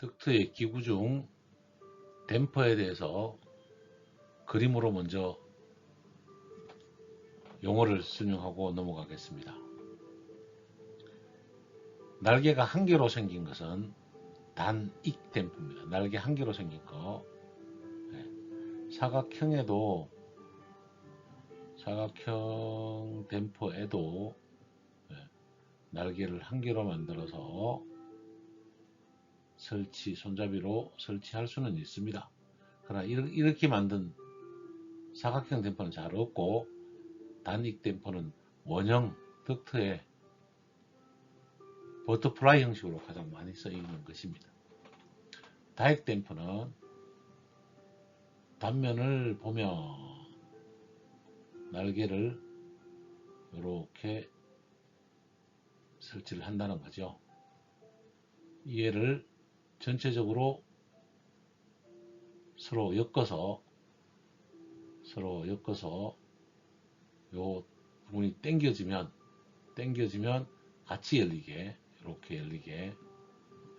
덕트의 기구 중 댐퍼에 대해서 그림으로 먼저 용어를 설명하고 넘어가겠습니다. 날개가 한 개로 생긴 것은 단익 댐퍼입니다. 날개 한 개로 생긴 거. 사각형에도 사각형 댐퍼에도 날개를 한 개로 만들어서 손잡이로 설치할 수는 있습니다. 그러나 이렇게 만든 사각형 댐퍼는 잘 없고 단익 댐퍼는 원형 덕트의 버터플라이 형식으로 가장 많이 쓰이는 것입니다. 다익 댐퍼는 단면을 보면 날개를 이렇게 설치를 한다는 거죠. 얘를 전체적으로 서로 엮어서 요 부분이 당겨지면 같이 열리게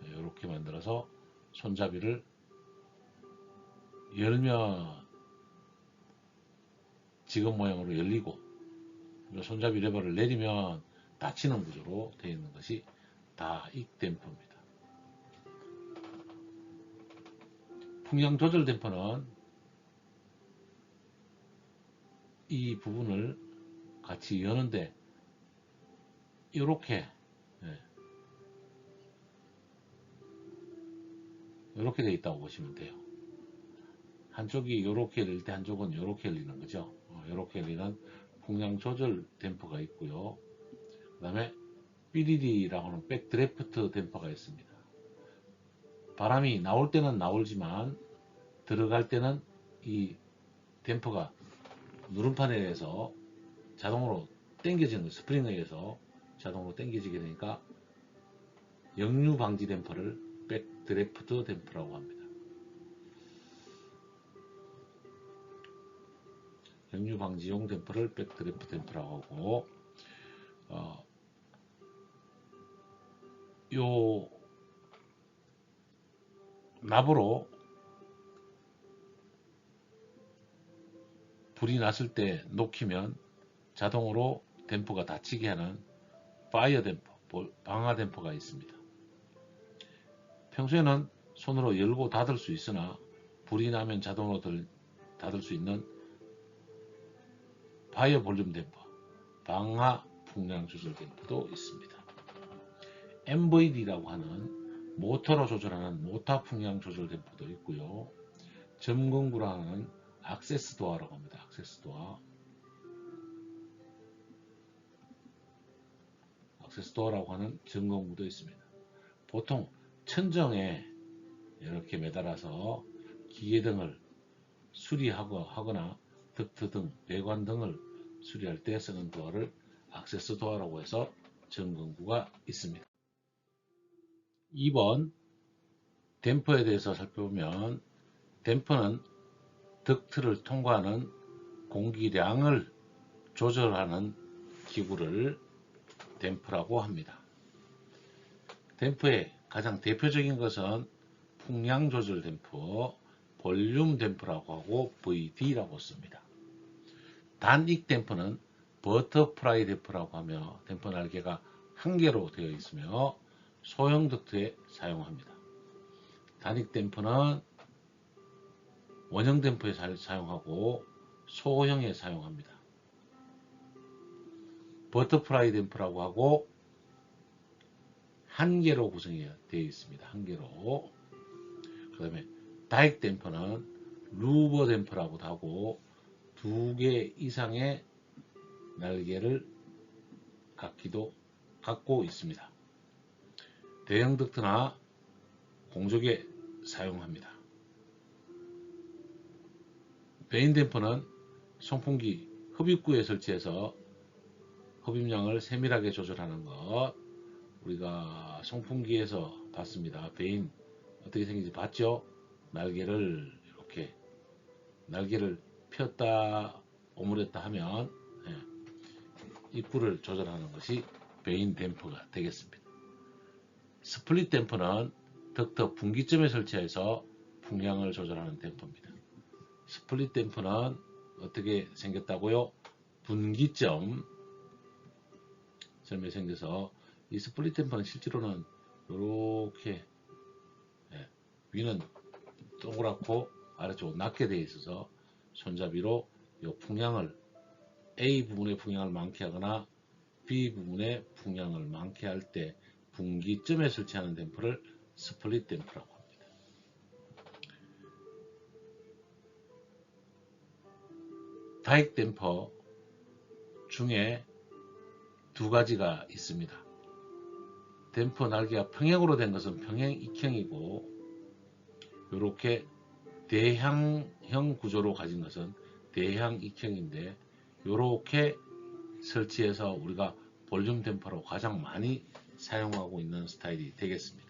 이렇게 만들어서 손잡이를 열면 지금 모양으로 열리고 손잡이 레버를 내리면 닫히는 구조로 되어 있는 것이 다익 댐퍼입니다. 풍량 조절 댐퍼는 이 부분을 같이 여는데 이렇게 되어 있다고 보시면 돼요. 한쪽이 이렇게 열릴 때 한쪽은 이렇게 열리는 거죠. 이렇게 열리는 풍량 조절 댐퍼가 있고요. 그 다음에 BDD라고 하는 백드래프트 댐퍼가 있습니다. 바람이 나올 때는 나오지만 들어갈 때는 이 댐퍼가 누름판에 의해서 자동으로 당겨지는 스프링에 의해서 자동으로 당겨지게 되니까 역류 방지 댐퍼를 백드래프트 댐퍼라고 합니다. 역류 방지용 댐퍼를 백드래프트 댐퍼라고 하고 요 납으로 불이 났을 때 녹히면 자동으로 댐퍼가 닫히게 하는 파이어 댐퍼, 방화 댐퍼가 있습니다. 평소에는 손으로 열고 닫을 수 있으나 불이 나면 자동으로 닫을 수 있는 바이어 볼륨 댐퍼, 방화 풍량 조절 댐퍼도 있습니다. MVD라고 하는 모터로 조절하는 모터 풍량 조절 댐퍼도 있고요. 점검구라고 하는 액세스 도어라고 합니다. 액세스 도어라고 하는 점검구도 있습니다. 보통 천정에 이렇게 매달아서 기계등을 수리하거나 덕트 등 배관 등을 수리할 때 쓰는 도어를 액세스 도어라고 해서 점검구가 있습니다. 2번 댐퍼에 대해서 살펴보면 댐퍼는 덕트를 통과하는 공기량을 조절하는 기구를 댐퍼라고 합니다. 댐퍼의 가장 대표적인 것은 풍량 조절 댐퍼, 볼륨 댐퍼라고 하고 VD라고 씁니다. 단익 댐퍼는 버터플라이 댐퍼라고 하며 댐퍼 날개가 한 개로 되어 있으며 소형 덕트에 사용합니다. 단익 댐퍼는 원형 댐퍼에 사용하고 소형에 사용합니다. 버터플라이 댐퍼라고 하고 한 개로 구성이 되어 있습니다. 한 개로. 그 다음에 다익 댐퍼는 루버 댐퍼라고도 하고 2개 이상의 날개를 갖고 있습니다. 대형 덕트나 공조기에 사용합니다. 베인 댐퍼는 송풍기 흡입구에 설치해서 흡입량을 세밀하게 조절하는 것. 우리가 송풍기에서 봤습니다. 베인 어떻게 생긴지 봤죠? 날개를 이렇게 폈다 오므렸다 하면 입구를 조절하는 것이 베인 댐퍼가 되겠습니다. 스플릿 댐퍼는 덕트 분기점에 설치해서 풍량을 조절하는 댐퍼입니다. 스플릿 댐퍼는 어떻게 생겼다고요? 분기점에 생겨서 이 스플릿 댐퍼는 실제로는 이렇게 위는 동그랗고 아래쪽은 낮게 되어 있어서 손잡이로 이 풍량을 A 부분의 풍량을 많게 하거나 B 부분의 풍량을 많게 할 때 분기점에 설치하는 댐퍼를 스플릿 댐퍼라고 합니다. 다익 댐퍼 중에 두 가지가 있습니다. 댐퍼 날개가 평행으로 된 것은 평행 익형이고 이렇게 대향형 구조로 가진 것은 대향 익형인데 이렇게 설치해서 우리가 볼륨 댐퍼로 가장 많이 사용하고 있는 스타일이 되겠습니다.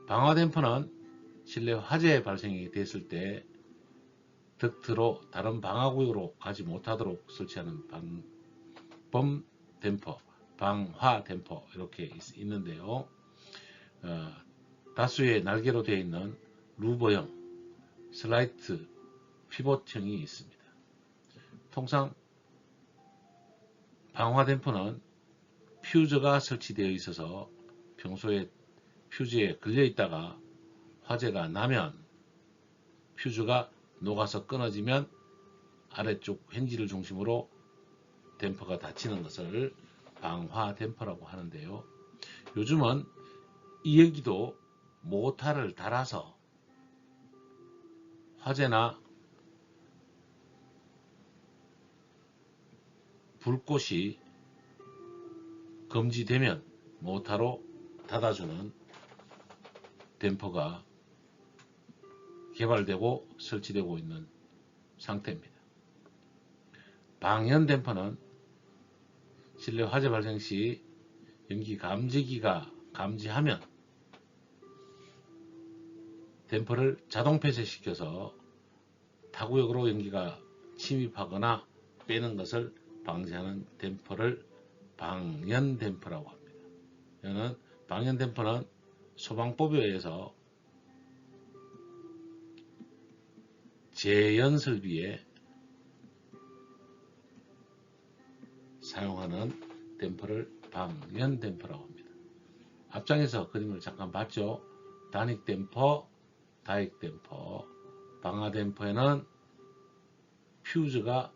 방화 댐퍼는 실내 화재 발생이 됐을 때 덕트로 다른 방화구역으로 가지 못하도록 설치하는 방범 댐퍼, 방화 댐퍼 이렇게 있는데요. 다수의 날개로 되어 있는 루버형, 슬라이트, 피봇형이 있습니다. 통상 방화 댐퍼는 퓨즈가 설치되어 있어서 평소에 퓨즈에 걸려 있다가 화재가 나면 퓨즈가 녹아서 끊어지면 아래쪽 핸질을 중심으로 댐퍼가 닫히는 것을 방화 댐퍼라고 하는데요. 요즘은 이 여기도 모타를 달아서 화재나 불꽃이 금지되면 모타로 닫아주는 댐퍼가 개발되고 설치되고 있는 상태입니다. 방연 댐퍼는 실내 화재 발생 시 연기 감지기가 감지하면 댐퍼를 자동 폐쇄시켜서 타구역으로 연기가 침입하거나 빼는 것을 방지하는 댐퍼를 방연 댐퍼라고 합니다. 이는 방연 댐퍼는 소방법에 의해서 재연 설비에 사용하는 댐퍼를 방연 댐퍼라고 합니다. 앞장에서 그림을 잠깐 봤죠. 단익 댐퍼, 다익 댐퍼, 방화 댐퍼에는 퓨즈가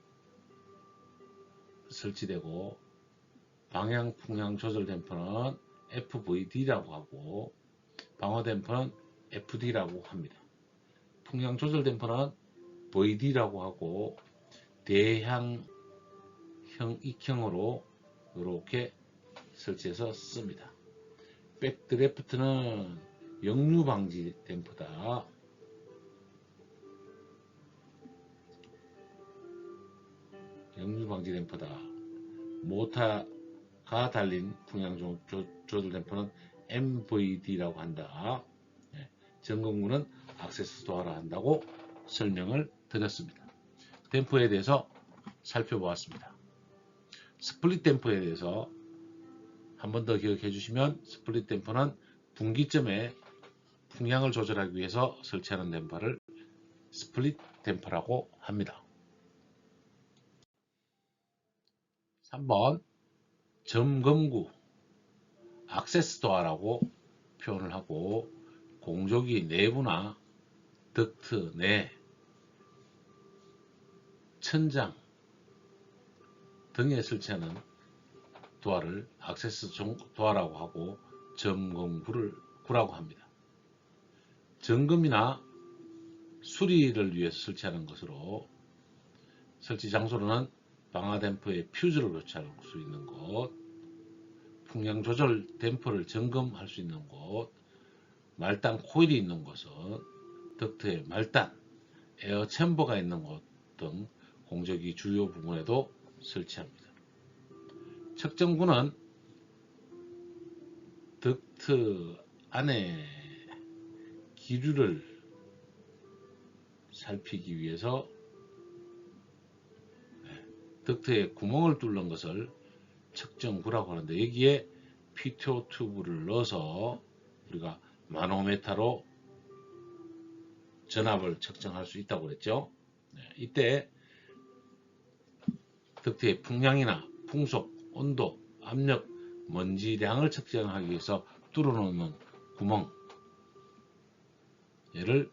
설치되고 방향 풍량 조절 댐퍼는 FVD라고 하고 방화 댐퍼는 FD라고 합니다. 풍량 조절 댐퍼는 VD라고 하고 대향형 익형으로 이렇게 설치해서 씁니다. 백드래프트는 역류 방지 댐퍼다. 역류 방지 댐퍼다. 모타가 달린 풍량 조절 댐퍼는 MVD라고 한다. 점검구는 액세스 도어라 한다고 설명을 드렸습니다. 댐퍼에 대해서 살펴보았습니다. 스플릿 댐퍼에 대해서 한 번 더 기억해 주시면 스플릿 댐퍼는 분기점에 풍량을 조절하기 위해서 설치하는 댐퍼를 스플릿 댐퍼라고 합니다. 3번 점검구 액세스 도어라고 표현을 하고 공조기 내부나 덕트 내 천장 등에 설치하는 도어를 액세스 도어라고 하고 점검구라고 합니다. 점검이나 수리를 위해서 설치하는 것으로 설치 장소로는 방화 댐퍼에 퓨즈를 교체할 수 있는 곳, 풍량 조절 댐퍼를 점검할 수 있는 곳, 말단 코일이 있는 곳은 덕트의 말단, 에어 챔버가 있는 곳 등 공조기 주요 부분에도 설치합니다. 측정구는 덕트 안에 기류를 살피기 위해서 덕트에 구멍을 뚫는 것을 측정구라고 하는데 여기에 피토 튜브를 넣어서 우리가 마노메타로 전압을 측정할 수 있다고 그랬죠. 이때 덕트의 풍량이나 풍속, 온도, 압력, 먼지량을 측정하기 위해서 뚫어놓는 구멍, 얘를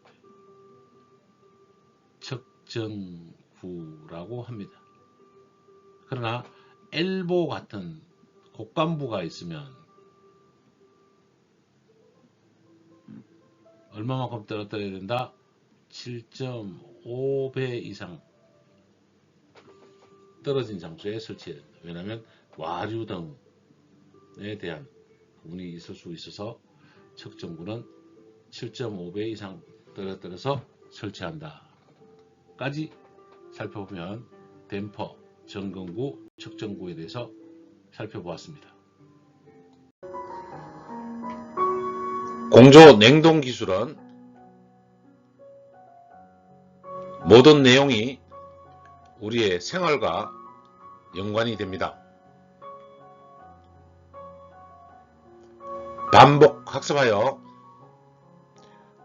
측정구라고 합니다. 그러나 엘보 같은 곡간부가 있으면 얼마만큼 떨어뜨려야 된다? 7.5배 이상 떨어진 장소에 설치해야 된다. 왜냐하면 와류 등에 대한 부분이 있을 수 있어서 측정구는 7.5배 이상 떨어뜨려서 설치한다 까지 살펴보면 댐퍼, 점검구, 측정구에 대해서 살펴보았습니다. 공조 냉동 기술은 모든 내용이 우리의 생활과 연관이 됩니다. 반복 학습하여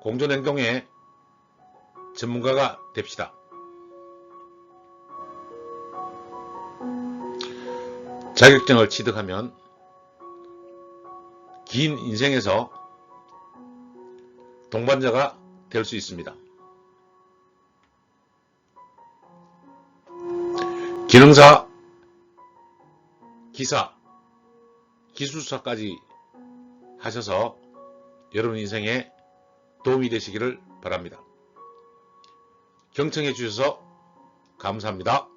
공조 냉동의 전문가가 됩시다. 자격증을 취득하면 긴 인생에서 동반자가 될 수 있습니다. 기능사, 기사, 기술사까지 하셔서 여러분 인생에 도움이 되시기를 바랍니다. 경청해 주셔서 감사합니다.